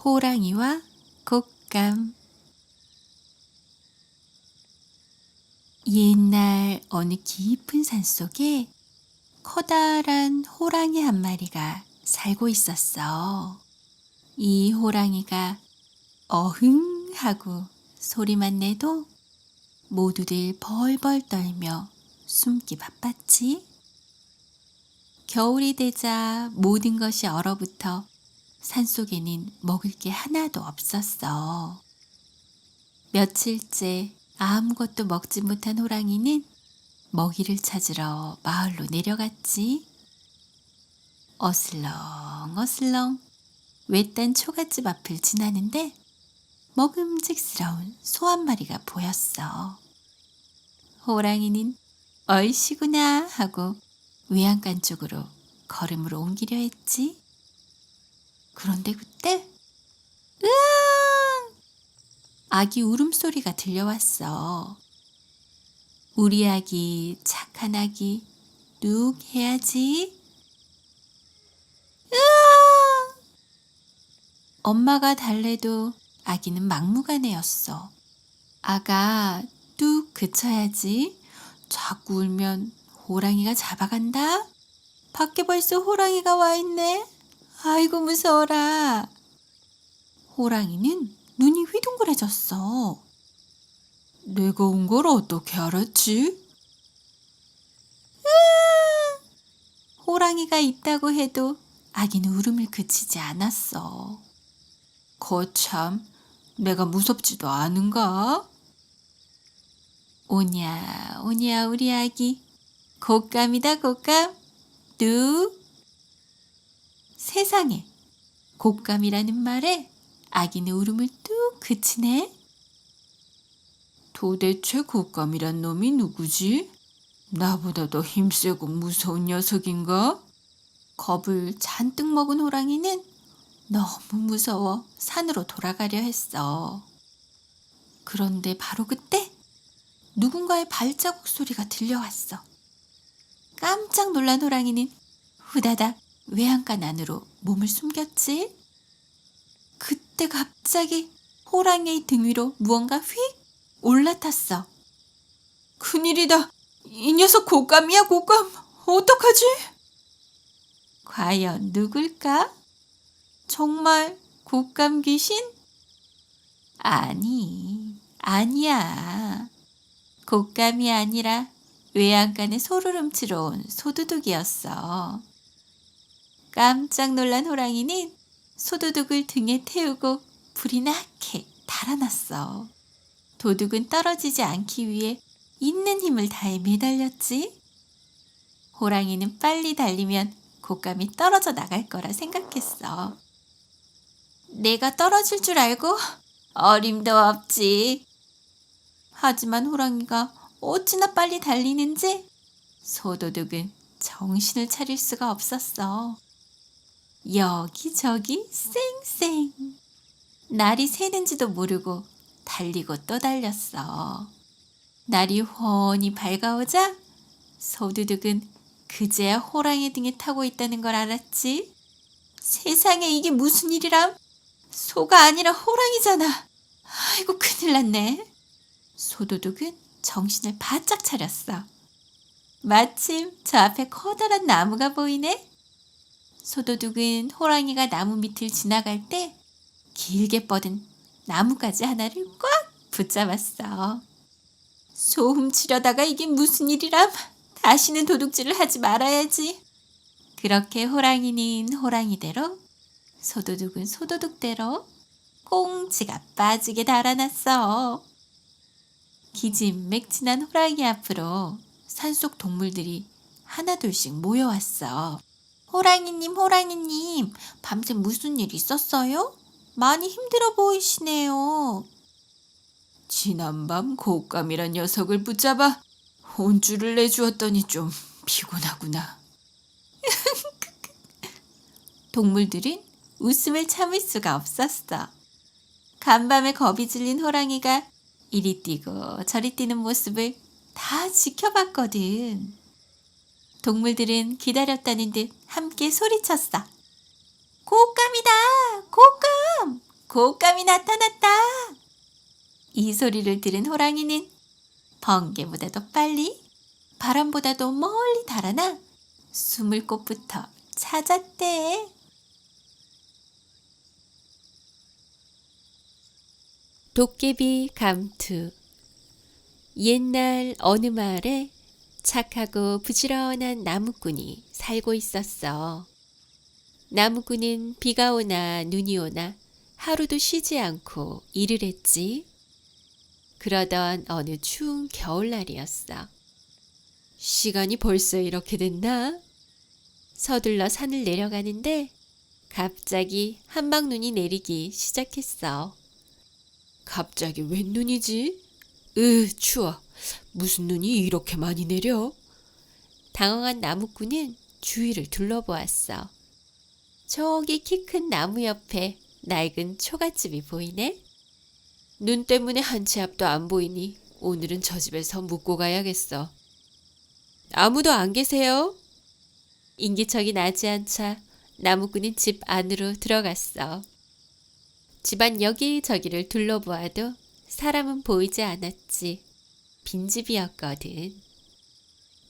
호랑이와 곶감. 옛날 어느 깊은 산속에 커다란 호랑이 한 마리가 살고 있었어. 이 호랑이가 어흥 하고 소리만 내도 모두들 벌벌 떨며 숨기 바빴지. 겨울이 되자 모든 것이 얼어붙어 산속에는 먹을 게 하나도 없었어. 며칠째 아무것도 먹지 못한 호랑이는 먹이를 찾으러 마을로 내려갔지. 어슬렁 어슬렁 외딴 초가집 앞을 지나는데 먹음직스러운 소 한 마리가 보였어. 호랑이는 얼씨구나 하고 외양간 쪽으로 걸음을 옮기려 했지. 그런데 그때 으앙! 아기 울음소리가 들려왔어. 우리 아기, 착한 아기, 뚝 해야지. 으앙! 엄마가 달래도 아기는 막무가내였어. 아가, 뚝 그쳐야지. 자꾸 울면 호랑이가 잡아간다. 밖에 벌써 호랑이가 와 있네. 아이고 무서워라. 호랑이는 눈이 휘둥그레졌어. 내가 온 걸 어떻게 알았지? 호랑이가 있다고 해도 아기는 울음을 그치지 않았어. 거참, 내가 무섭지도 않은가? 오냐 오냐 우리 아기, 곶감이다 곶감, 뚝. 세상에, 곶감이라는 말에 아기는 울음을 뚝 그치네. 도대체 곶감이란 놈이 누구지? 나보다 더 힘세고 무서운 녀석인가? 겁을 잔뜩 먹은 호랑이는 너무 무서워 산으로 돌아가려 했어. 그런데 바로 그때 누군가의 발자국 소리가 들려왔어. 깜짝 놀란 호랑이는 후다닥 외양간 안으로 몸을 숨겼지. 그때 갑자기 호랑이의 등 위로 무언가 휙 올라탔어. 큰일이다. 이 녀석 곶감이야 곶감. 어떡하지? 과연 누굴까? 정말 곶감 귀신? 아니야. 곶감이 아니라 외양간에 소를 훔치러 온 소도둑이었어. 깜짝 놀란 호랑이는 소도둑을 등에 태우고 불이 나게 달아났어. 도둑은 떨어지지 않기 위해 있는 힘을 다해 매달렸지. 호랑이는 빨리 달리면 곶감이 떨어져 나갈 거라 생각했어. 내가 떨어질 줄 알고 어림도 없지. 하지만 호랑이가 어찌나 빨리 달리는지 소도둑은 정신을 차릴 수가 없었어. 여기저기 쌩쌩. 날이 새는지도 모르고 달리고 또 달렸어. 날이 훤히 밝아오자 소도둑은 그제야 호랑이 등에 타고 있다는 걸 알았지. 세상에, 이게 무슨 일이람? 소가 아니라 호랑이잖아. 아이고 큰일 났네. 소도둑은 정신을 바짝 차렸어. 마침 저 앞에 커다란 나무가 보이네. 소도둑은 호랑이가 나무 밑을 지나갈 때 길게 뻗은 나뭇가지 하나를 꽉 붙잡았어. 소 훔치려다가 이게 무슨 일이람? 다시는 도둑질을 하지 말아야지. 그렇게 호랑이는 호랑이대로, 소도둑은 소도둑대로 꽁지가 빠지게 달아났어. 기진맥진한 호랑이 앞으로 산속 동물들이 하나둘씩 모여왔어. 호랑이님, 밤새 무슨 일 있었어요? 많이 힘들어 보이시네요. 지난밤 곶감이란 녀석을 붙잡아 혼쭐을 내주었더니 좀 피곤하구나. 동물들은 웃음을 참을 수가 없었어. 간밤에 겁이 질린 호랑이가 이리 뛰고 저리 뛰는 모습을 다 지켜봤거든. 동물들은 기다렸다는 듯 함께 소리쳤어. 곶감이다! 곶감! 곶감이 나타났다. 이 소리를 들은 호랑이는 번개보다도 빨리 바람보다도 멀리 달아나 숨을 곳부터 찾았대. 도깨비 감투. 옛날 어느 마을에 착하고 부지런한 나무꾼이 살고 있었어. 나무꾼은 비가 오나 눈이 오나 하루도 쉬지 않고 일을 했지. 그러던 어느 추운 겨울날이었어. 시간이 벌써 이렇게 됐나? 서둘러 산을 내려가는데 갑자기 한방눈이 내리기 시작했어. 갑자기 웬 눈이지? 추워. 무슨 눈이 이렇게 많이 내려? 당황한 나무꾼은 주위를 둘러보았어. 저기 키 큰 나무 옆에 낡은 초가집이 보이네? 눈 때문에 한 치 앞도 안 보이니 오늘은 저 집에서 묵고 가야겠어. 아무도 안 계세요? 인기척이 나지 않자 나무꾼은 집 안으로 들어갔어. 집안 여기저기를 둘러보아도 사람은 보이지 않았지. 빈집이었거든.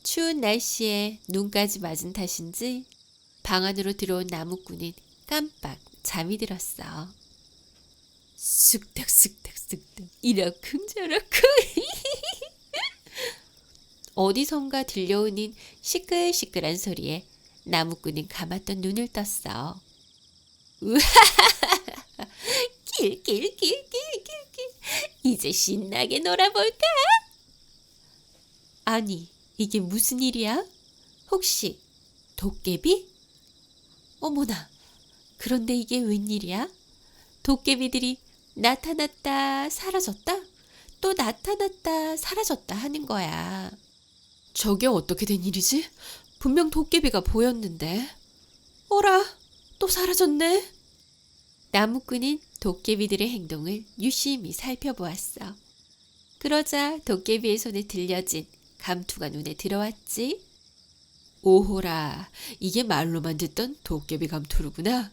추운 날씨에 눈까지 맞은 탓인지 방 안으로 들어온 나무꾼은 깜빡 잠이 들었어. 쑥덕쑥덕쑥덕 이러쿵 저러쿵. 어디선가 들려오는 시끌시끌한 소리에 나무꾼은 감았던 눈을 떴어. 우하하하하. 낄낄낄낄낄낄. 이제 신나게 놀아볼까? 아니, 이게 무슨 일이야? 혹시 도깨비? 어머나, 그런데 이게 웬일이야? 도깨비들이 나타났다 사라졌다 또 나타났다 사라졌다 하는 거야. 저게 어떻게 된 일이지? 분명 도깨비가 보였는데. 어라, 또 사라졌네. 나무꾼은 도깨비들의 행동을 유심히 살펴보았어. 그러자 도깨비의 손에 들려진 감투가 눈에 들어왔지. 오호라, 이게 말로만 듣던 도깨비 감투로구나.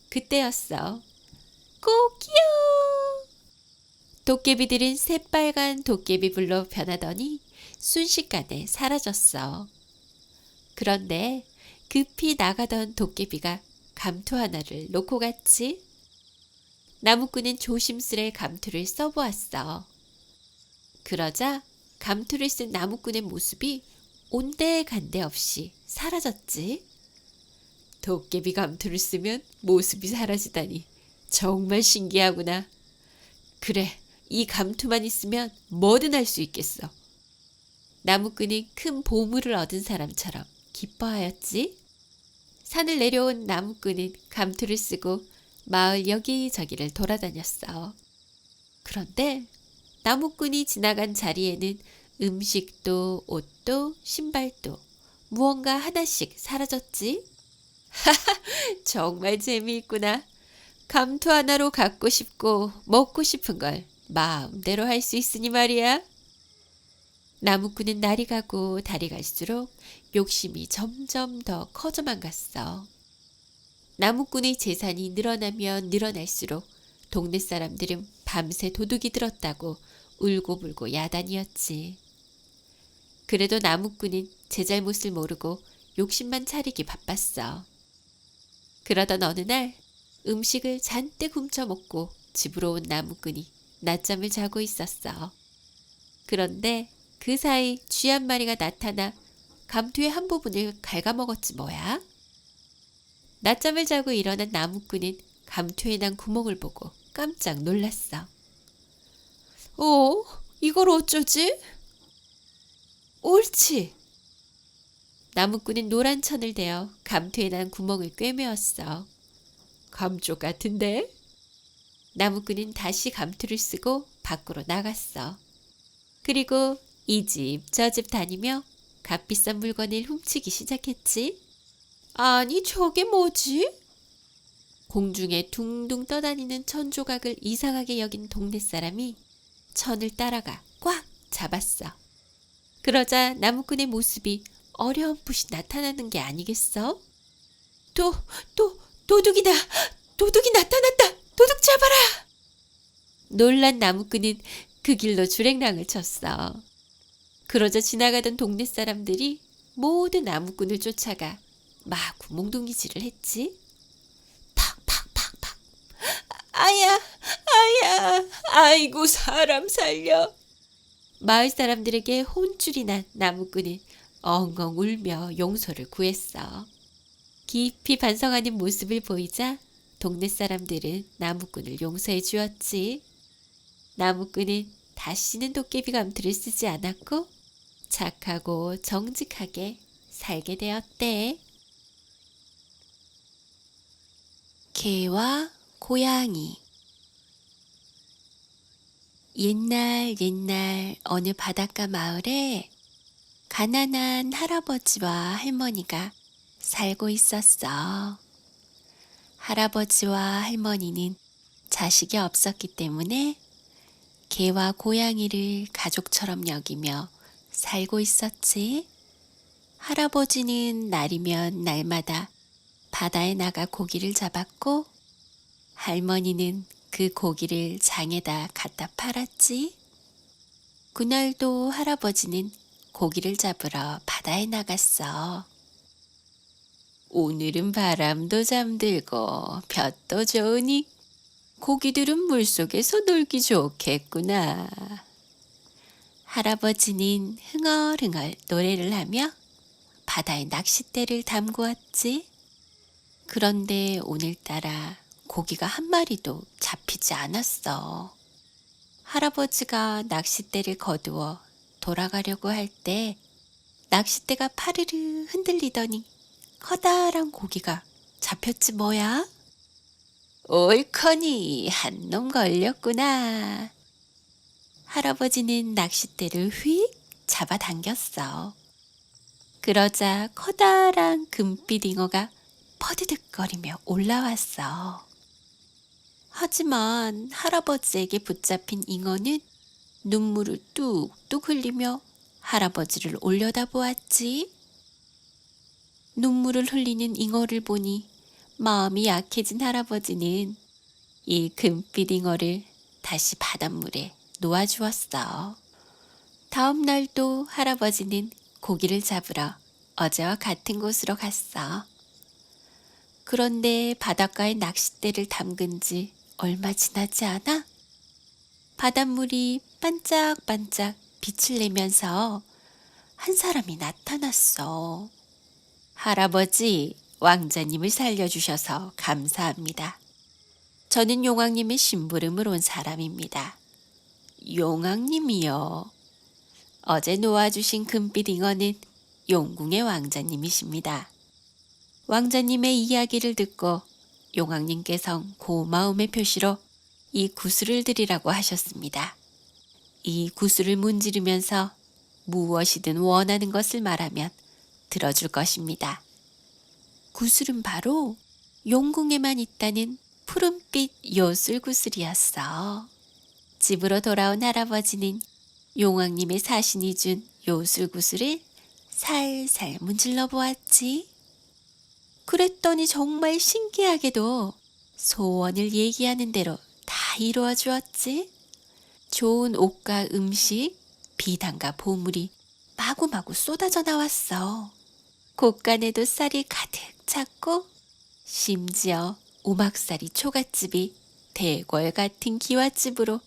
그때였어. 꼬끼요. 도깨비들은 새빨간 도깨비불로 변하더니 순식간에 사라졌어. 그런데 급히 나가던 도깨비가 감투 하나를 놓고 갔지. 나무꾼은 조심스레 감투를 써보았어. 그러자 감투를 쓴 나무꾼의 모습이 온데간데 없이 사라졌지. 도깨비 감투를 쓰면 모습이 사라지다니 정말 신기하구나. 그래, 이 감투만 있으면 뭐든 할 수 있겠어. 나무꾼은 큰 보물을 얻은 사람처럼 기뻐하였지. 산을 내려온 나무꾼은 감투를 쓰고 마을 여기저기를 돌아다녔어. 그런데 나무꾼이 지나간 자리에는 음식도 옷도 신발도 무언가 하나씩 사라졌지. 하하, 정말 재미있구나. 감투 하나로 갖고 싶고 먹고 싶은 걸 마음대로 할 수 있으니 말이야. 나무꾼은 날이 가고 달이 갈수록 욕심이 점점 더 커져만 갔어. 나무꾼의 재산이 늘어나면 늘어날수록 동네 사람들은 밤새 도둑이 들었다고 울고불고 야단이었지. 그래도 나무꾼은 제 잘못을 모르고 욕심만 차리기 바빴어. 그러던 어느 날 음식을 잔뜩 훔쳐먹고 집으로 온 나무꾼이 낮잠을 자고 있었어. 그런데 그 사이 쥐 한 마리가 나타나 감투의 한 부분을 갉아먹었지 뭐야. 낮잠을 자고 일어난 나무꾼은 감투에 난 구멍을 보고 깜짝 놀랐어. 이걸 어쩌지? 옳지. 나무꾼은 노란 천을 대어 감투에 난 구멍을 꿰매었어. 감쪽 같은데? 나무꾼은 다시 감투를 쓰고 밖으로 나갔어. 그리고 이 집 저 집 다니며 값비싼 물건을 훔치기 시작했지. 아니, 저게 뭐지? 공중에 둥둥 떠다니는 천 조각을 이상하게 여긴 동네 사람이 천을 따라가 꽉 잡았어. 그러자 나무꾼의 모습이 어렴풋이 나타나는 게 아니겠어? 도둑이다! 도둑이 나타났다! 도둑 잡아라! 놀란 나무꾼은 그 길로 주랭랑을 쳤어. 그러자 지나가던 동네 사람들이 모두 나무꾼을 쫓아가 마구 몽둥이질을 했지. 팍팍팍팍. 아야, 아야, 아이고 사람 살려. 마을 사람들에게 혼쭐이 난 나무꾼은 엉엉 울며 용서를 구했어. 깊이 반성하는 모습을 보이자 동네 사람들은 나무꾼을 용서해 주었지. 나무꾼은 다시는 도깨비 감투를 쓰지 않았고 착하고 정직하게 살게 되었대. 개와 고양이. 옛날 어느 바닷가 마을에 가난한 할아버지와 할머니가 살고 있었어. 할아버지와 할머니는 자식이 없었기 때문에 개와 고양이를 가족처럼 여기며 살고 있었지. 할아버지는 날이면 날마다 바다에 나가 고기를 잡았고 할머니는 그 고기를 장에다 갖다 팔았지. 그날도 할아버지는 고기를 잡으러 바다에 나갔어. 오늘은 바람도 잠들고 볕도 좋으니 고기들은 물속에서 놀기 좋겠구나. 할아버지는 흥얼흥얼 노래를 하며 바다에 낚싯대를 담그었지. 그런데 오늘따라 고기가 한 마리도 잡히지 않았어. 할아버지가 낚싯대를 거두어 돌아가려고 할 때 낚싯대가 파르르 흔들리더니 커다란 고기가 잡혔지 뭐야? 옳거니 한 놈 걸렸구나. 할아버지는 낚싯대를 휙 잡아당겼어. 그러자 커다란 금빛 잉어가 퍼드득거리며 올라왔어. 하지만 할아버지에게 붙잡힌 잉어는 눈물을 뚝뚝 흘리며 할아버지를 올려다보았지. 눈물을 흘리는 잉어를 보니 마음이 약해진 할아버지는 이 금빛 잉어를 다시 바닷물에 놓아주었어. 다음 날도 할아버지는 고기를 잡으러 어제와 같은 곳으로 갔어. 그런데 바닷가에 낚싯대를 담근 지 얼마 지나지 않아 바닷물이 반짝반짝 빛을 내면서 한 사람이 나타났어. 할아버지, 왕자님을 살려주셔서 감사합니다. 저는 용왕님의 심부름을 온 사람입니다. 용왕님이요? 어제 놓아주신 금빛 잉어는 용궁의 왕자님이십니다. 왕자님의 이야기를 듣고 용왕님께서 고마움의 표시로 이 구슬을 드리라고 하셨습니다. 이 구슬을 문지르면서 무엇이든 원하는 것을 말하면 들어줄 것입니다. 구슬은 바로 용궁에만 있다는 푸른빛 요술 구슬이었어. 집으로 돌아온 할아버지는 용왕님의 사신이 준 요술 구슬을 살살 문질러 보았지. 그랬더니 정말 신기하게도 소원을 얘기하는 대로 다 이루어 주었지. 좋은 옷과 음식, 비단과 보물이 마구마구 쏟아져 나왔어. 곳간에도 쌀이 가득 찼고 심지어 오막살이 초가집이 대궐 같은 기와집으로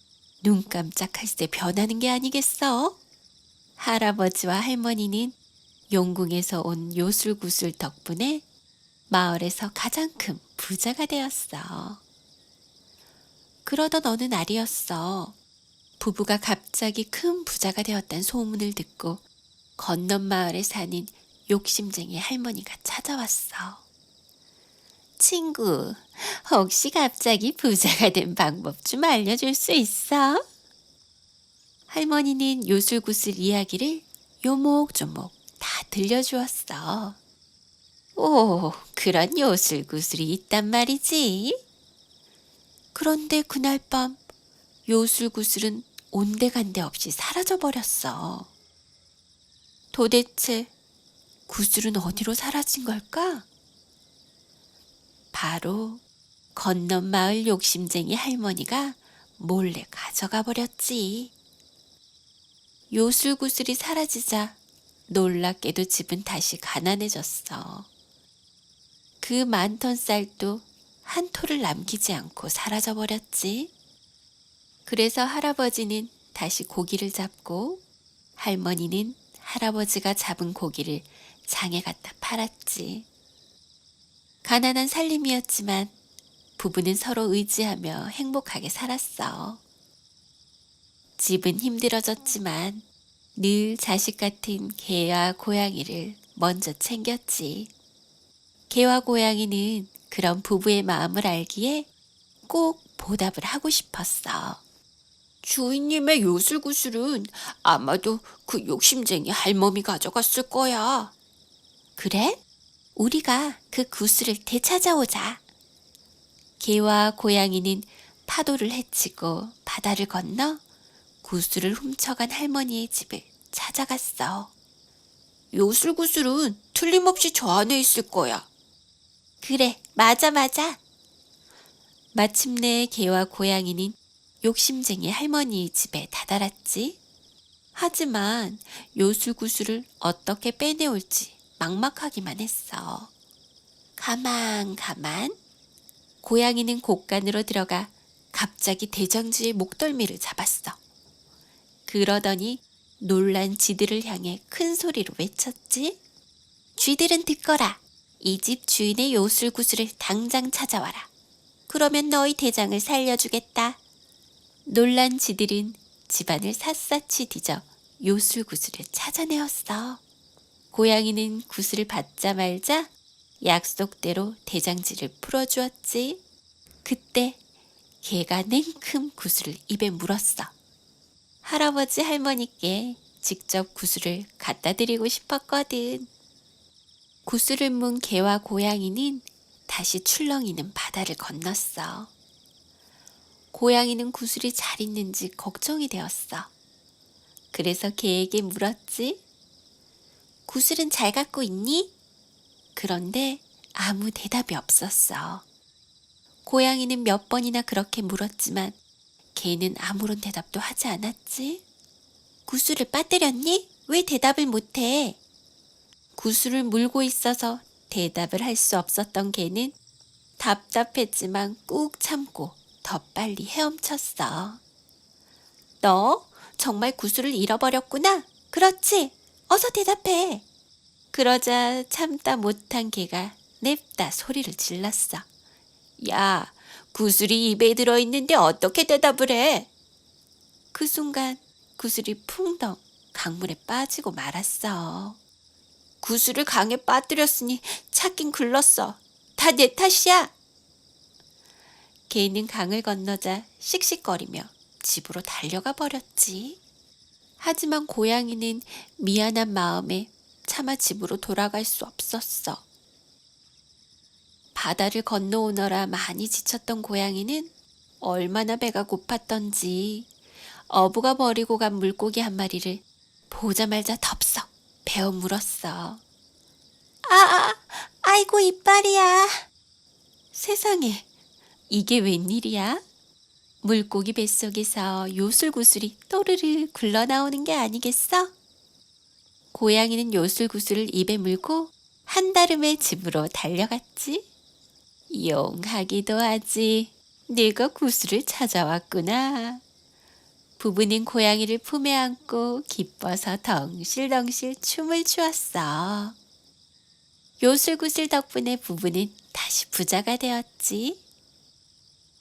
눈 깜짝할 새 변하는 게 아니겠어? 할아버지와 할머니는 용궁에서 온 요술구슬 덕분에 마을에서 가장 큰 부자가 되었어. 그러던 어느 날이었어. 부부가 갑자기 큰 부자가 되었다는 소문을 듣고 건넌 마을에 사는 욕심쟁이 할머니가 찾아왔어. 친구, 혹시 갑자기 부자가 된 방법 좀 알려줄 수 있어? 할머니는 요술구슬 이야기를 요목조목 다 들려주었어. 오, 그런 요술구슬이 있단 말이지. 그런데 그날 밤 요술구슬은 온데간데 없이 사라져버렸어. 도대체 구슬은 어디로 사라진 걸까? 바로 건넌 마을 욕심쟁이 할머니가 몰래 가져가 버렸지. 요술구슬이 사라지자 놀랍게도 집은 다시 가난해졌어. 그 많던 쌀도 한 토를 남기지 않고 사라져버렸지. 그래서 할아버지는 다시 고기를 잡고 할머니는 할아버지가 잡은 고기를 장에 갖다 팔았지. 가난한 살림이었지만 부부는 서로 의지하며 행복하게 살았어. 집은 힘들어졌지만 늘 자식 같은 개와 고양이를 먼저 챙겼지. 개와 고양이는 그런 부부의 마음을 알기에 꼭 보답을 하고 싶었어. 주인님의 요술구슬은 아마도 그 욕심쟁이 할멈이 가져갔을 거야. 그래? 우리가 그 구슬을 되찾아오자. 개와 고양이는 파도를 헤치고 바다를 건너 구슬을 훔쳐간 할머니의 집을 찾아갔어. 요술구슬은 틀림없이 저 안에 있을 거야. 그래, 맞아. 마침내 개와 고양이는 욕심쟁이 할머니의 집에 다다랐지. 하지만 요술구슬을 어떻게 빼내올지 막막하기만 했어. 가만. 고양이는 곳간으로 들어가 갑자기 대장지의 목덜미를 잡았어. 그러더니 놀란 쥐들을 향해 큰 소리로 외쳤지. 쥐들은 듣거라. 이 집 주인의 요술구슬을 당장 찾아와라. 그러면 너희 대장을 살려주겠다. 놀란 쥐들은 집안을 샅샅이 뒤져 요술구슬을 찾아내었어. 고양이는 구슬을 받자말자 약속대로 대장지를 풀어주었지. 그때 개가 냉큼 구슬을 입에 물었어. 할아버지 할머니께 직접 구슬을 갖다 드리고 싶었거든. 구슬을 문 개와 고양이는 다시 출렁이는 바다를 건넜어. 고양이는 구슬이 잘 있는지 걱정이 되었어. 그래서 개에게 물었지. 구슬은 잘 갖고 있니? 그런데 아무 대답이 없었어. 고양이는 몇 번이나 그렇게 물었지만 개는 아무런 대답도 하지 않았지. 구슬을 빠뜨렸니? 왜 대답을 못해? 구슬을 물고 있어서 대답을 할 수 없었던 개는 답답했지만 꾹 참고 더 빨리 헤엄쳤어. 너 정말 구슬을 잃어버렸구나? 그렇지? 어서 대답해. 그러자 참다 못한 개가 냅다 소리를 질렀어. 야, 구슬이 입에 들어있는데 어떻게 대답을 해? 그 순간 구슬이 풍덩 강물에 빠지고 말았어. 구슬을 강에 빠뜨렸으니 찾긴 글렀어. 다 내 탓이야. 개는 강을 건너자 씩씩거리며 집으로 달려가 버렸지. 하지만 고양이는 미안한 마음에 차마 집으로 돌아갈 수 없었어. 바다를 건너오너라 많이 지쳤던 고양이는 얼마나 배가 고팠던지 어부가 버리고 간 물고기 한 마리를 보자마자 덥석 베어 물었어. 아이고 이빨이야. 세상에, 이게 웬일이야? 물고기 뱃속에서 요술구슬이 또르르 굴러나오는 게 아니겠어? 고양이는 요술구슬을 입에 물고 한달음에 집으로 달려갔지. 용하기도 하지. 네가 구슬을 찾아왔구나. 부부는 고양이를 품에 안고 기뻐서 덩실덩실 춤을 추었어. 요술구슬 덕분에 부부는 다시 부자가 되었지.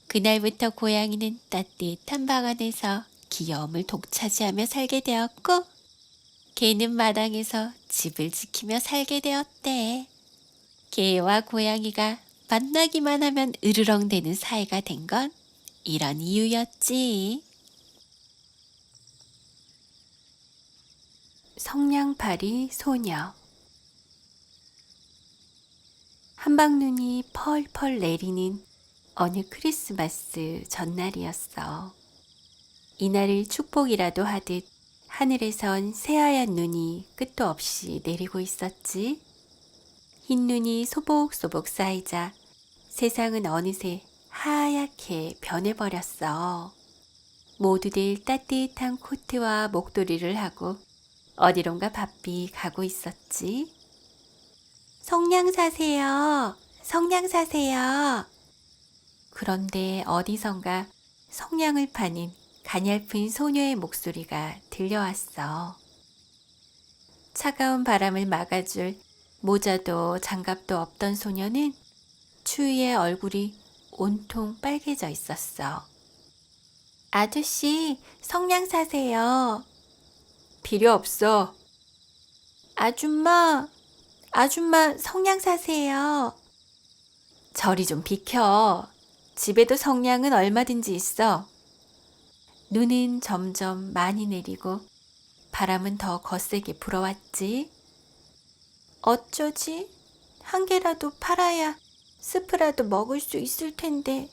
그날부터 고양이는 따뜻한 방 안에서 귀여움을 독차지하며 살게 되었고, 개는 마당에서 집을 지키며 살게 되었대. 개와 고양이가 만나기만 하면 으르렁대는 사이가 된 건 이런 이유였지. 성냥팔이 소녀. 한방눈이 펄펄 내리는 어느 크리스마스 전날이었어. 이날을 축복이라도 하듯 하늘에선 새하얀 눈이 끝도 없이 내리고 있었지. 흰 눈이 소복소복 쌓이자 세상은 어느새 하얗게 변해버렸어. 모두들 따뜻한 코트와 목도리를 하고 어디론가 바삐 가고 있었지. 성냥 사세요. 성냥 사세요. 그런데 어디선가 성냥을 파는 가냘픈 소녀의 목소리가 들려왔어. 차가운 바람을 막아줄 모자도 장갑도 없던 소녀는 추위에 얼굴이 온통 빨개져 있었어. 아저씨, 성냥 사세요. 필요 없어. 아줌마, 아줌마 성냥 사세요. 저리 좀 비켜. 집에도 성냥은 얼마든지 있어. 눈은 점점 많이 내리고 바람은 더 거세게 불어왔지. 어쩌지? 한 개라도 팔아야 스프라도 먹을 수 있을 텐데.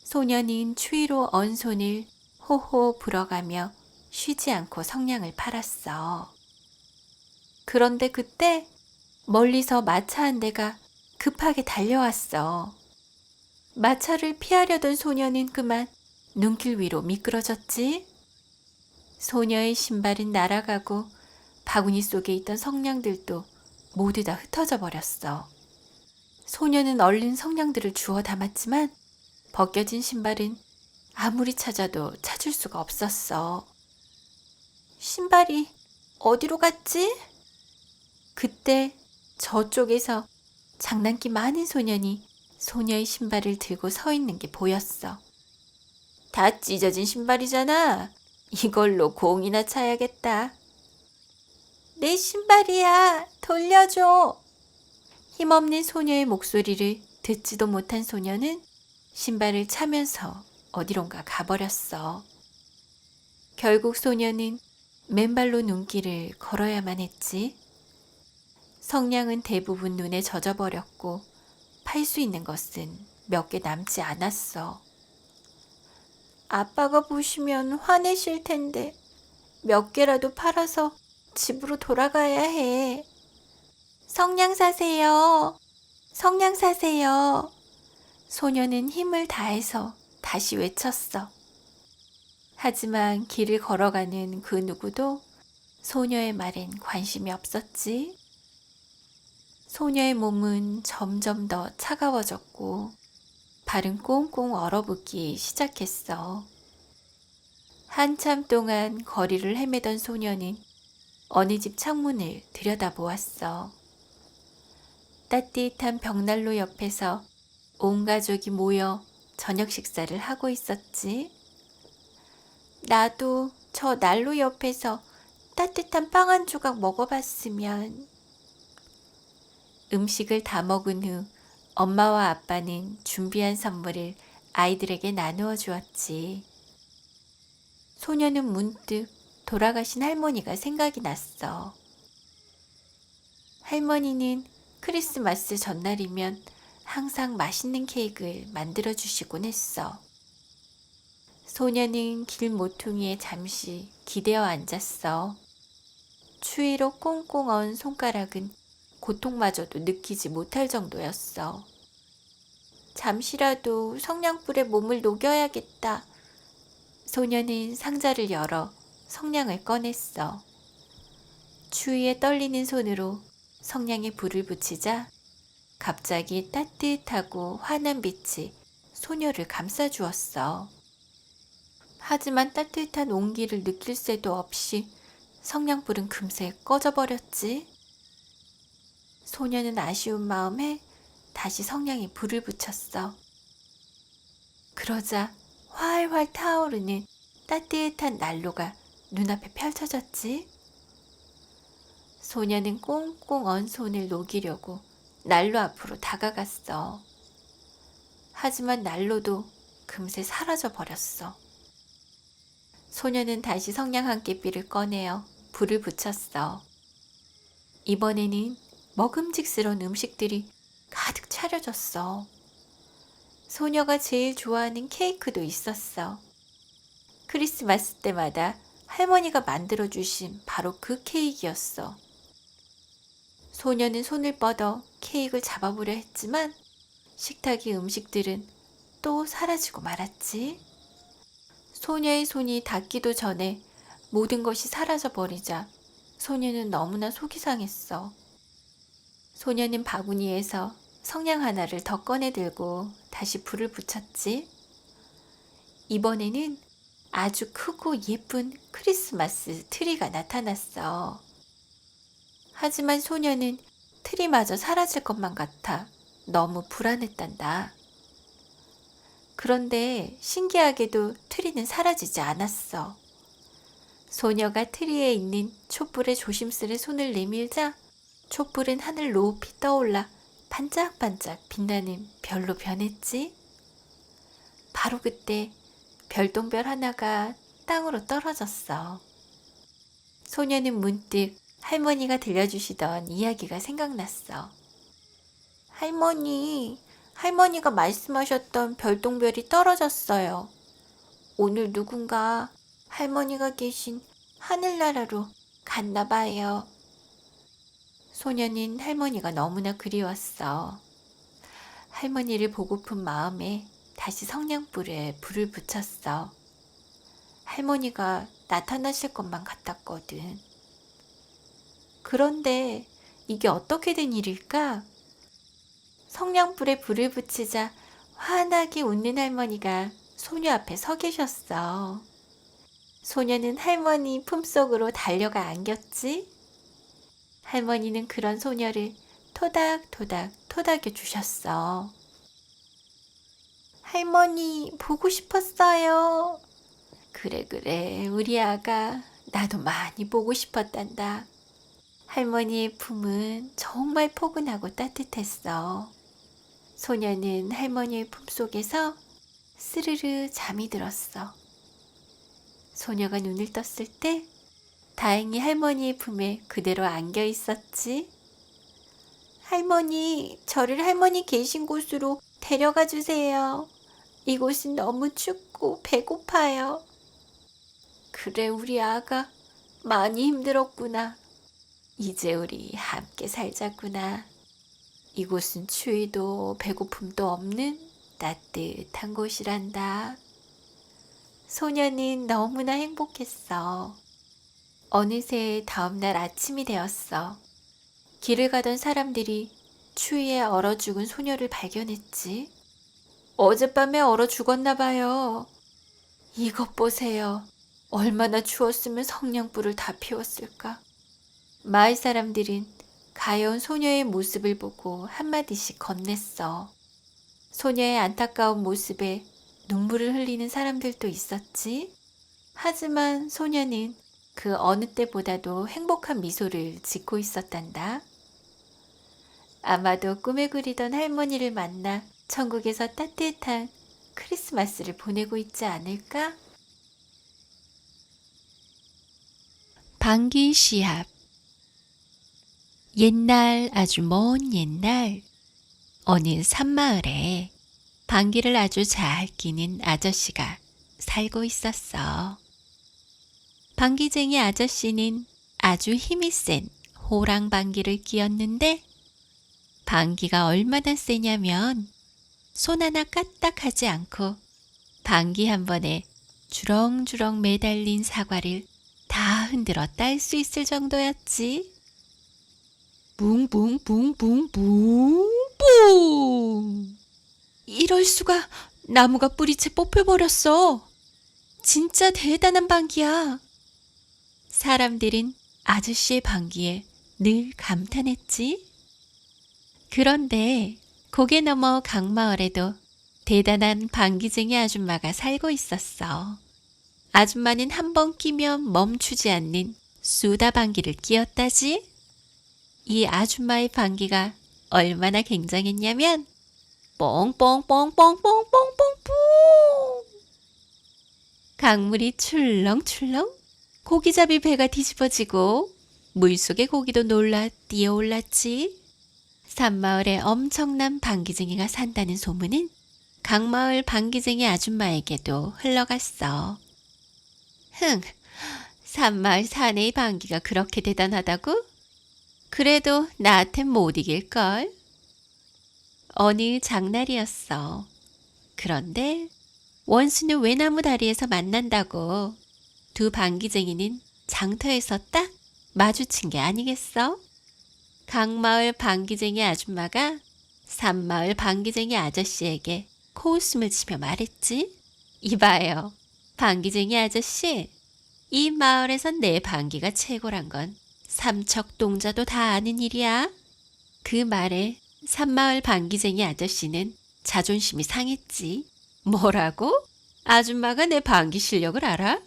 소녀는 추위로 언 손을 호호 불어가며 쉬지 않고 성냥을 팔았어. 그런데 그때 멀리서 마차 한 대가 급하게 달려왔어. 마차를 피하려던 소녀는 그만 눈길 위로 미끄러졌지. 소녀의 신발은 날아가고 바구니 속에 있던 성냥들도 모두 다 흩어져 버렸어. 소녀는 얼른 성냥들을 주워 담았지만 벗겨진 신발은 아무리 찾아도 찾을 수가 없었어. 신발이 어디로 갔지? 그때 저쪽에서 장난기 많은 소년이 소녀의 신발을 들고 서 있는 게 보였어. 다 찢어진 신발이잖아. 이걸로 공이나 차야겠다. 내 신발이야. 돌려줘. 힘없는 소녀의 목소리를 듣지도 못한 소녀는 신발을 차면서 어디론가 가버렸어. 결국 소녀는 맨발로 눈길을 걸어야만 했지. 성냥은 대부분 눈에 젖어버렸고 팔 수 있는 것은 몇 개 남지 않았어. 아빠가 보시면 화내실 텐데 몇 개라도 팔아서 집으로 돌아가야 해. 성냥 사세요. 성냥 사세요. 소녀는 힘을 다해서 다시 외쳤어. 하지만 길을 걸어가는 그 누구도 소녀의 말엔 관심이 없었지. 소녀의 몸은 점점 더 차가워졌고 발은 꽁꽁 얼어붙기 시작했어. 한참 동안 거리를 헤매던 소녀는 어느 집 창문을 들여다보았어. 따뜻한 벽난로 옆에서 온 가족이 모여 저녁 식사를 하고 있었지. 나도 저 난로 옆에서 따뜻한 빵 한 조각 먹어봤으면. 음식을 다 먹은 후 엄마와 아빠는 준비한 선물을 아이들에게 나누어 주었지. 소녀는 문득 돌아가신 할머니가 생각이 났어. 할머니는 크리스마스 전날이면 항상 맛있는 케이크를 만들어 주시곤 했어. 소녀는 길 모퉁이에 잠시 기대어 앉았어. 추위로 꽁꽁 언 손가락은 고통마저도 느끼지 못할 정도였어. 잠시라도 성냥불에 몸을 녹여야겠다. 소녀는 상자를 열어 성냥을 꺼냈어. 추위에 떨리는 손으로 성냥에 불을 붙이자 갑자기 따뜻하고 환한 빛이 소녀를 감싸주었어. 하지만 따뜻한 온기를 느낄 새도 없이 성냥불은 금세 꺼져버렸지. 소녀는 아쉬운 마음에 다시 성냥에 불을 붙였어. 그러자 활활 타오르는 따뜻한 난로가 눈앞에 펼쳐졌지. 소녀는 꽁꽁 언 손을 녹이려고 난로 앞으로 다가갔어. 하지만 난로도 금세 사라져 버렸어. 소녀는 다시 성냥 한 개비를 꺼내어 불을 붙였어. 이번에는 먹음직스러운 음식들이 가득 차려졌어. 소녀가 제일 좋아하는 케이크도 있었어. 크리스마스 때마다 할머니가 만들어주신 바로 그 케이크였어. 소녀는 손을 뻗어 케이크를 잡아보려 했지만 식탁의 음식들은 또 사라지고 말았지. 소녀의 손이 닿기도 전에 모든 것이 사라져버리자 소녀는 너무나 속이 상했어. 소녀는 바구니에서 성냥 하나를 더 꺼내 들고 다시 불을 붙였지. 이번에는 아주 크고 예쁜 크리스마스 트리가 나타났어. 하지만 소녀는 트리마저 사라질 것만 같아 너무 불안했단다. 그런데 신기하게도 트리는 사라지지 않았어. 소녀가 트리에 있는 촛불에 조심스레 손을 내밀자 촛불은 하늘 높이 떠올라 반짝반짝 빛나는 별로 변했지. 바로 그때 별똥별 하나가 땅으로 떨어졌어. 소녀는 문득 할머니가 들려주시던 이야기가 생각났어. 할머니가 말씀하셨던 별똥별이 떨어졌어요. 오늘 누군가 할머니가 계신 하늘나라로 갔나 봐요. 소녀는 할머니가 너무나 그리웠어. 할머니를 보고픈 마음에 다시 성냥불에 불을 붙였어. 할머니가 나타나실 것만 같았거든. 그런데 이게 어떻게 된 일일까? 성냥불에 불을 붙이자 환하게 웃는 할머니가 소녀 앞에 서 계셨어. 소녀는 할머니 품속으로 달려가 안겼지. 할머니는 그런 소녀를 토닥토닥 토닥여 주셨어. 할머니 보고 싶었어요. 그래 우리 아가 나도 많이 보고 싶었단다. 할머니의 품은 정말 포근하고 따뜻했어. 소녀는 할머니의 품속에서 스르르 잠이 들었어. 소녀가 눈을 떴을 때 다행히 할머니의 품에 그대로 안겨 있었지. 할머니, 저를 할머니 계신 곳으로 데려가 주세요. 이곳은 너무 춥고 배고파요. 그래, 우리 아가 많이 힘들었구나. 이제 우리 함께 살자꾸나. 이곳은 추위도 배고픔도 없는 따뜻한 곳이란다. 소녀는 너무나 행복했어. 어느새 다음날 아침이 되었어. 길을 가던 사람들이 추위에 얼어 죽은 소녀를 발견했지. 어젯밤에 얼어 죽었나 봐요. 이것 보세요. 얼마나 추웠으면 성냥불을 다 피웠을까. 마을 사람들은 가여운 소녀의 모습을 보고 한마디씩 건넸어. 소녀의 안타까운 모습에 눈물을 흘리는 사람들도 있었지. 하지만 소녀는 그 어느 때보다도 행복한 미소를 짓고 있었단다. 아마도 꿈에 그리던 할머니를 만나 천국에서 따뜻한 크리스마스를 보내고 있지 않을까? 방귀 시합. 옛날, 아주 먼 옛날, 어느 산마을에 방귀를 아주 잘 뀌는 아저씨가 살고 있었어. 방귀쟁이 아저씨는 아주 힘이 센 호랑 방귀를 뀌었는데, 방귀가 얼마나 세냐면 손 하나 까딱하지 않고 방귀 한 번에 주렁주렁 매달린 사과를 다 흔들어 딸 수 있을 정도였지. 붕붕붕붕붕붕. 이럴 수가, 나무가 뿌리채 뽑혀버렸어. 진짜 대단한 방귀야. 사람들은 아저씨의 방귀에 늘 감탄했지. 그런데 고개 넘어 강마을에도 대단한 방귀쟁이 아줌마가 살고 있었어. 아줌마는 한 번 끼면 멈추지 않는 수다 방귀를 뀌었다지. 이 아줌마의 방귀가 얼마나 굉장했냐면 뽕뽕뽕뽕뽕뽕뽕뽕 강물이 출렁출렁, 고기잡이 배가 뒤집어지고 물속의 고기도 놀라 뛰어올랐지. 산마을에 엄청난 방귀쟁이가 산다는 소문은 강마을 방귀쟁이 아줌마에게도 흘러갔어. 산마을 사내의 방귀가 그렇게 대단하다고? 그래도 나한텐 못 이길걸. 어느 장날이었어. 그런데 원수는 외나무 다리에서 만난다고 두 방귀쟁이는 장터에서 딱 마주친 게 아니겠어? 강마을 방귀쟁이 아줌마가 산마을 방귀쟁이 아저씨에게 코웃음을 치며 말했지. 이봐요, 방귀쟁이 아저씨. 이 마을에선 내 방귀가 최고란 건 삼척동자도 다 아는 일이야. 그 말에 산마을 방귀쟁이 아저씨는 자존심이 상했지. 뭐라고? 아줌마가 내 방귀 실력을 알아?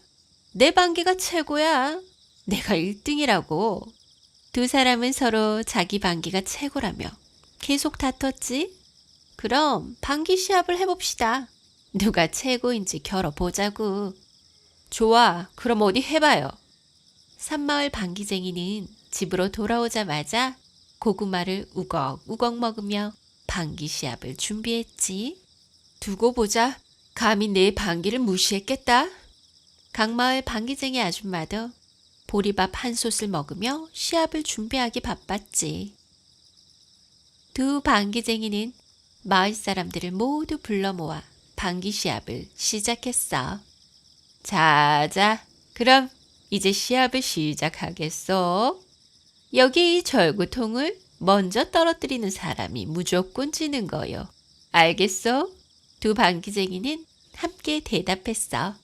내 방귀가 최고야. 내가 1등이라고. 두 사람은 서로 자기 방귀가 최고라며 계속 다퉜지. 그럼 방귀 시합을 해봅시다. 누가 최고인지 겨뤄보자고. 좋아, 그럼 어디 해봐요. 산마을 방귀쟁이는 집으로 돌아오자마자 고구마를 우걱우걱 먹으며 방귀 시합을 준비했지. 두고 보자. 감히 내 방귀를 무시했겠다. 강마을 방귀쟁이 아줌마도 보리밥 한 솥을 먹으며 시합을 준비하기 바빴지. 두 방귀쟁이는 마을 사람들을 모두 불러 모아 방귀 시합을 시작했어. 자자, 그럼 이제 시합을 시작하겠어. 여기 이 절구통을 먼저 떨어뜨리는 사람이 무조건 지는 거요. 알겠어? 두 방귀쟁이는 함께 대답했어.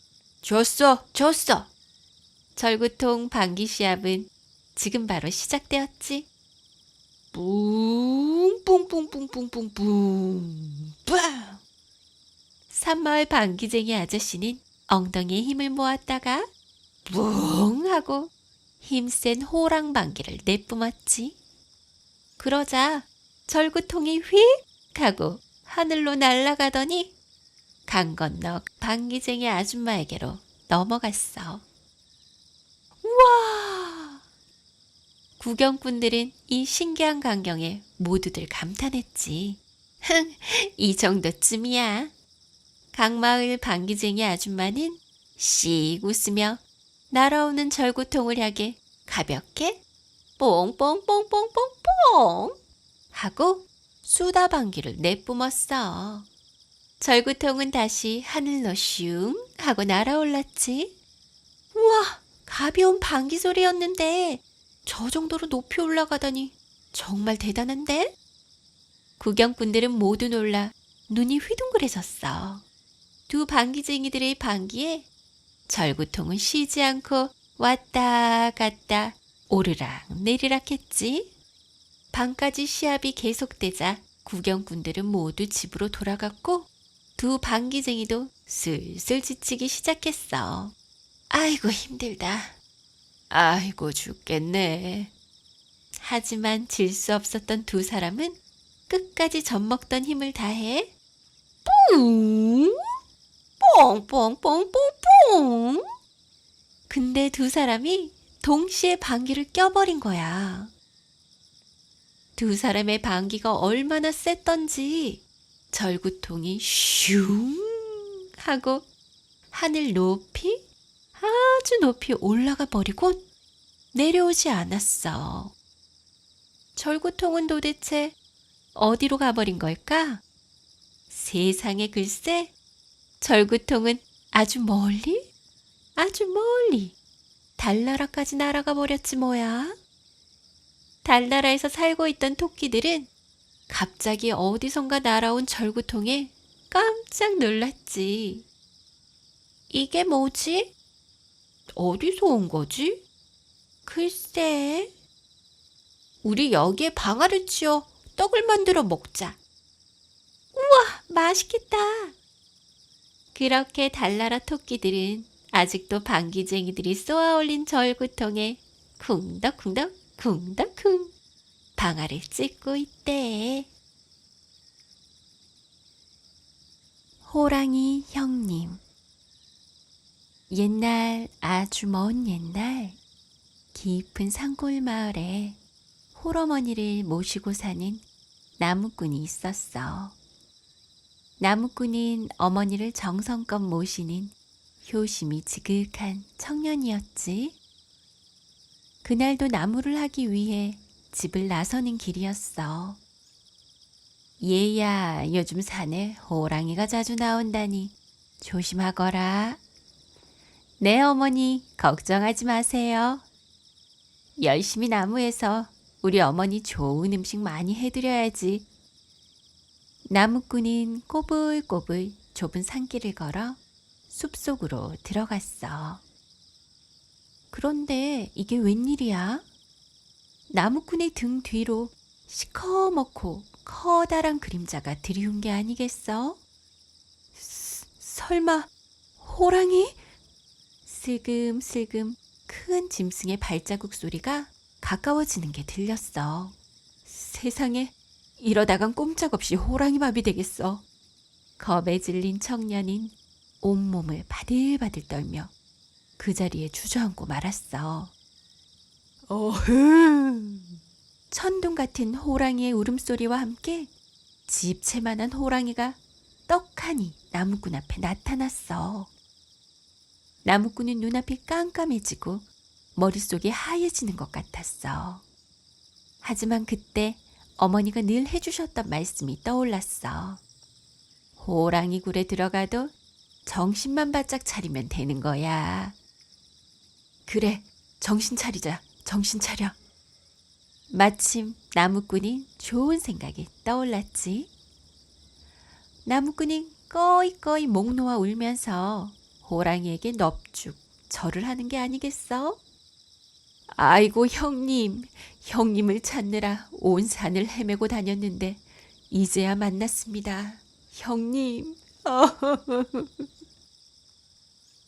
줬어. 절구통 방귀 시합은 지금 바로 시작되었지. 뿡뿡뿡뿡뿡뿡 빵! 산마을 방귀쟁이 아저씨는 엉덩이에 힘을 모았다가 뿡 하고 힘센 호랑 방귀를 내뿜었지. 그러자 절구통이 휙 하고 하늘로 날아가더니 강 건너 방귀쟁이 아줌마에게로 넘어갔어. 우와! 구경꾼들은 이 신기한 광경에 모두들 감탄했지. 이 정도쯤이야. 강마을 방귀쟁이 아줌마는 씩 웃으며 날아오는 절구통을 향해 가볍게 뽕뽕뽕뽕뽕뽕 하고 수다 방귀를 내뿜었어. 절구통은 다시 하늘로 슝 하고 날아올랐지. 우와, 가벼운 방귀 소리였는데 저 정도로 높이 올라가다니 정말 대단한데? 구경꾼들은 모두 놀라 눈이 휘둥그레졌어. 두 방귀쟁이들의 방귀에 절구통은 쉬지 않고 왔다 갔다 오르락 내리락 했지. 밤까지 시합이 계속되자 구경꾼들은 모두 집으로 돌아갔고 두 방귀쟁이도 슬슬 지치기 시작했어. 아이고 힘들다. 아이고 죽겠네. 하지만 질 수 없었던 두 사람은 끝까지 젖먹던 힘을 다해 뿡! 뽕뽕뽕뽕뽕! 근데 두 사람이 동시에 방귀를 껴버린 거야. 두 사람의 방귀가 얼마나 셌던지 절구통이 슝 하고 하늘 높이 아주 높이 올라가 버리고 내려오지 않았어. 절구통은 도대체 어디로 가버린 걸까? 세상에 글쎄, 절구통은 아주 멀리 달나라까지 날아가 버렸지 뭐야. 달나라에서 살고 있던 토끼들은 갑자기 어디선가 날아온 절구통에 깜짝 놀랐지. 이게 뭐지? 어디서 온 거지? 글쎄. 우리 여기에 방아를 치어 떡을 만들어 먹자. 우와, 맛있겠다. 그렇게 달나라 토끼들은 아직도 방귀쟁이들이 쏘아올린 절구통에 쿵덕쿵덕 방아를 찢고 있대. 호랑이 형님. 옛날, 아주 먼 옛날, 깊은 산골 마을에 홀어머니를 모시고 사는 나무꾼이 있었어. 나무꾼은 어머니를 정성껏 모시는 효심이 지극한 청년이었지. 그날도 나무를 하기 위해 집을 나서는 길이었어. 얘야, 요즘 산에 호랑이가 자주 나온다니 조심하거라. 네, 어머니, 걱정하지 마세요. 열심히 나무에서 우리 어머니 좋은 음식 많이 해드려야지. 나무꾼은 꼬불꼬불 좁은 산길을 걸어 숲속으로 들어갔어. 그런데 이게 웬일이야? 나무꾼의 등 뒤로 시커멓고 커다란 그림자가 들이운 게 아니겠어? 설마 호랑이? 슬금슬금 큰 짐승의 발자국 소리가 가까워지는 게 들렸어. 세상에, 이러다간 꼼짝없이 호랑이밥이 되겠어. 겁에 질린 청년인 온몸을 바들바들 떨며 그 자리에 주저앉고 말았어. 어흥! 천둥 같은 호랑이의 울음소리와 함께 집채만한 호랑이가 떡하니 나무꾼 앞에 나타났어. 나무꾼은 눈앞이 깜깜해지고 머릿속이 하얘지는 것 같았어. 하지만 그때 어머니가 늘 해주셨던 말씀이 떠올랐어. 호랑이 굴에 들어가도 정신만 바짝 차리면 되는 거야. 그래, 정신 차리자, 정신 차려. 마침 나무꾼이 좋은 생각이 떠올랐지. 나무꾼이 꺼이꺼이 목 놓아 울면서 호랑이에게 넙죽 절을 하는 게 아니겠어? 아이고 형님, 형님을 찾느라 온 산을 헤매고 다녔는데 이제야 만났습니다. 형님.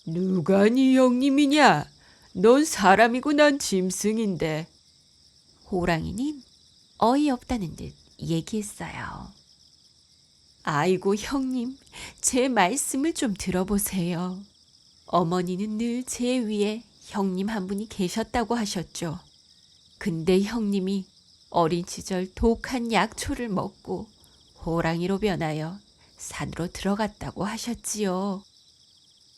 누가 네 형님이냐? 넌 사람이고 난 짐승인데. 호랑이는 어이없다는 듯 얘기했어요. 아이고 형님, 제 말씀을 좀 들어보세요. 어머니는 늘 제 위에 형님 한 분이 계셨다고 하셨죠. 근데 형님이 어린 시절 독한 약초를 먹고 호랑이로 변하여 산으로 들어갔다고 하셨지요.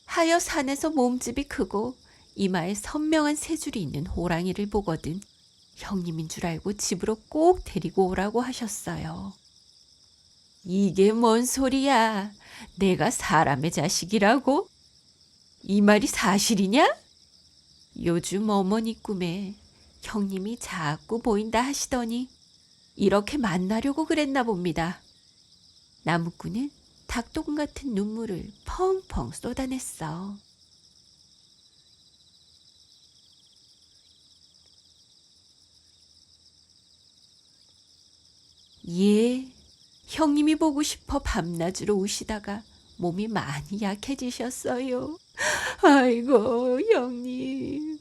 하여 산에서 몸집이 크고 이마에 선명한 세 줄이 있는 호랑이를 보거든 형님인 줄 알고 집으로 꼭 데리고 오라고 하셨어요. 이게 뭔 소리야? 내가 사람의 자식이라고? 이 말이 사실이냐? 요즘 어머니 꿈에 형님이 자꾸 보인다 하시더니 이렇게 만나려고 그랬나 봅니다. 나무꾼은 닭똥 같은 눈물을 펑펑 쏟아냈어. 예, 형님이 보고 싶어 밤낮으로 우시다가 몸이 많이 약해지셨어요. 아이고, 형님.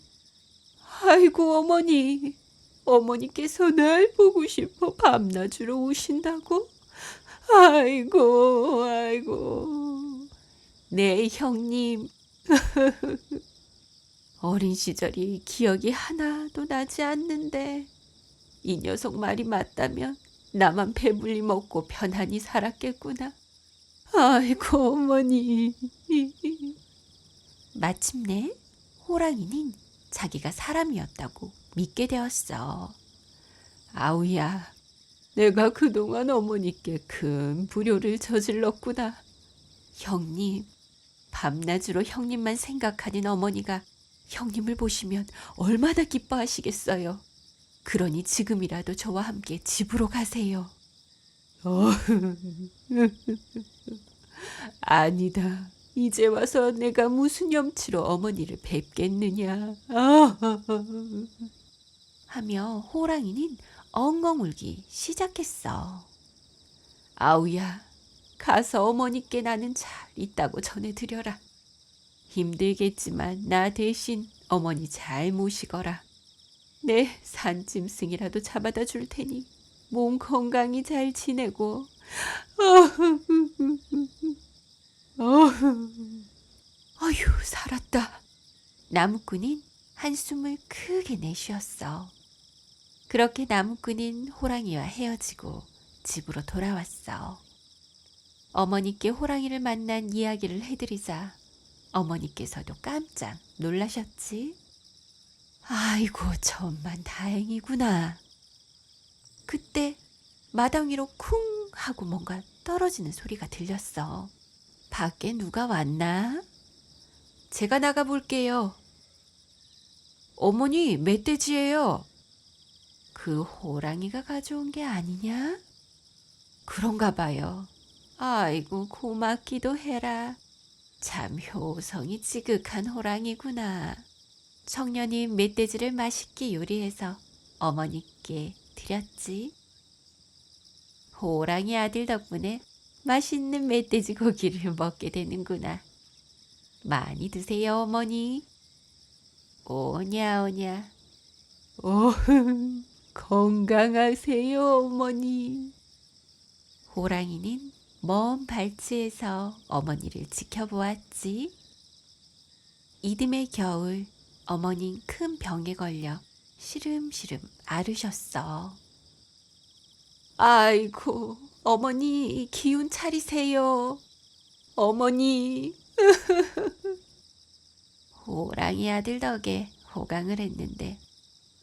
아이고, 어머니. 어머니께서 날 보고 싶어 밤낮으로 우신다고? 아이고, 아이고. 네, 형님. 어린 시절이 기억이 하나도 나지 않는데 이 녀석 말이 맞다면 나만 배불리 먹고 편안히 살았겠구나. 아이고, 어머니. 마침내 호랑이는 자기가 사람이었다고 믿게 되었어. 아우야, 내가 그동안 어머니께 큰 불효를 저질렀구나. 형님, 밤낮으로 형님만 생각하는 어머니가 형님을 보시면 얼마나 기뻐하시겠어요. 그러니 지금이라도 저와 함께 집으로 가세요. 아니다. 이제 와서 내가 무슨 염치로 어머니를 뵙겠느냐. 하며 호랑이는 엉엉 울기 시작했어. 아우야, 가서 어머니께 나는 잘 있다고 전해드려라. 힘들겠지만 나 대신 어머니 잘 모시거라. 내 산짐승이라도 잡아다 줄 테니 몸 건강히 잘 지내고. 어휴, 살았다. 나무꾼은 한숨을 크게 내쉬었어. 그렇게 나무꾼은 호랑이와 헤어지고 집으로 돌아왔어. 어머니께 호랑이를 만난 이야기를 해드리자 어머니께서도 깜짝 놀라셨지. 아이고, 천만 다행이구나. 그때 마당 위로 쿵 하고 뭔가 떨어지는 소리가 들렸어. 밖에 누가 왔나? 제가 나가 볼게요. 어머니, 멧돼지예요. 그 호랑이가 가져온 게 아니냐? 그런가 봐요. 아이고, 고맙기도 해라. 참 효성이 지극한 호랑이구나. 청년이 멧돼지를 맛있게 요리해서 어머니께 드렸지. 호랑이 아들 덕분에 맛있는 멧돼지 고기를 먹게 되는구나. 많이 드세요, 어머니. 오냐, 오냐. 건강하세요, 어머니. 호랑이는 먼 발치에서 어머니를 지켜보았지. 이듬해 겨울, 어머니는 큰 병에 걸려 시름시름 앓으셨어. 아이고, 어머니 기운 차리세요. 어머니. 호랑이 아들 덕에 호강을 했는데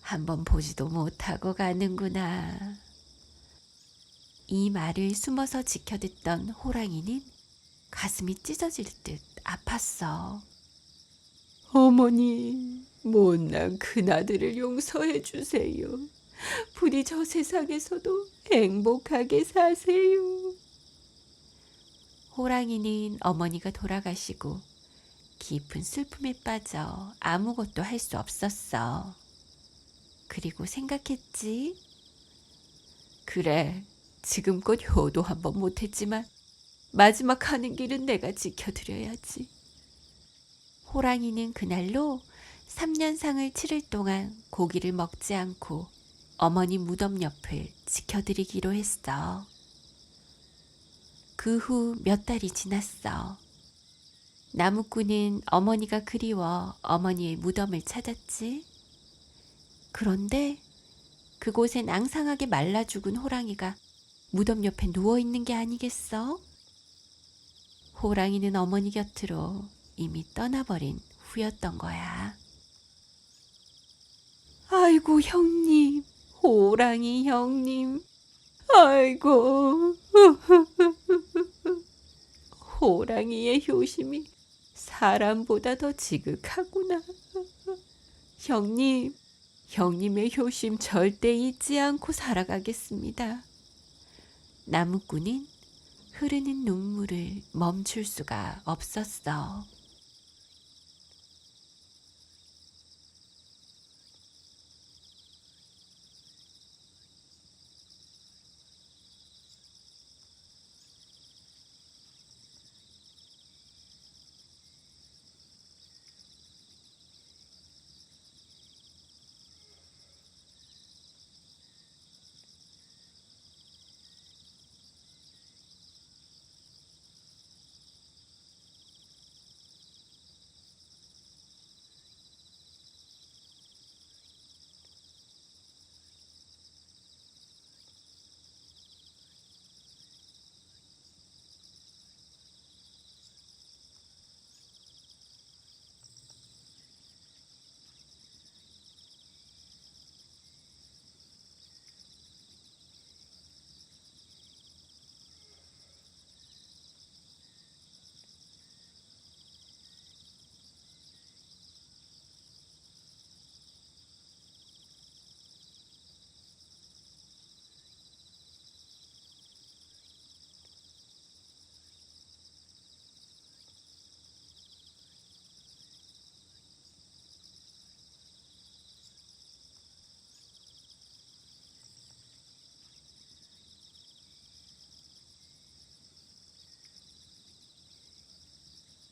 한번 보지도 못하고 가는구나. 이 말을 숨어서 지켜듣던 호랑이는 가슴이 찢어질 듯 아팠어. 어머니, 못난 큰아들을 용서해 주세요. 부디 저 세상에서도 행복하게 사세요. 호랑이는 어머니가 돌아가시고 깊은 슬픔에 빠져 아무것도 할 수 없었어. 그리고 생각했지. 그래, 지금껏 효도 한번 못했지만 마지막 가는 길은 내가 지켜드려야지. 호랑이는 그날로 3년상을 치를 동안 고기를 먹지 않고 어머니 무덤 옆을 지켜드리기로 했어. 그 후 몇 달이 지났어. 나무꾼은 어머니가 그리워 어머니의 무덤을 찾았지. 그런데 그곳엔 앙상하게 말라 죽은 호랑이가 무덤 옆에 누워있는 게 아니겠어? 호랑이는 어머니 곁으로 이미 떠나버린 후였던 거야. 아이고, 형님, 호랑이 형님, 아이고. 호랑이의 효심이 사람보다 더 지극하구나. 형님, 형님의 효심 절대 잊지 않고 살아가겠습니다. 나무꾼은 흐르는 눈물을 멈출 수가 없었어.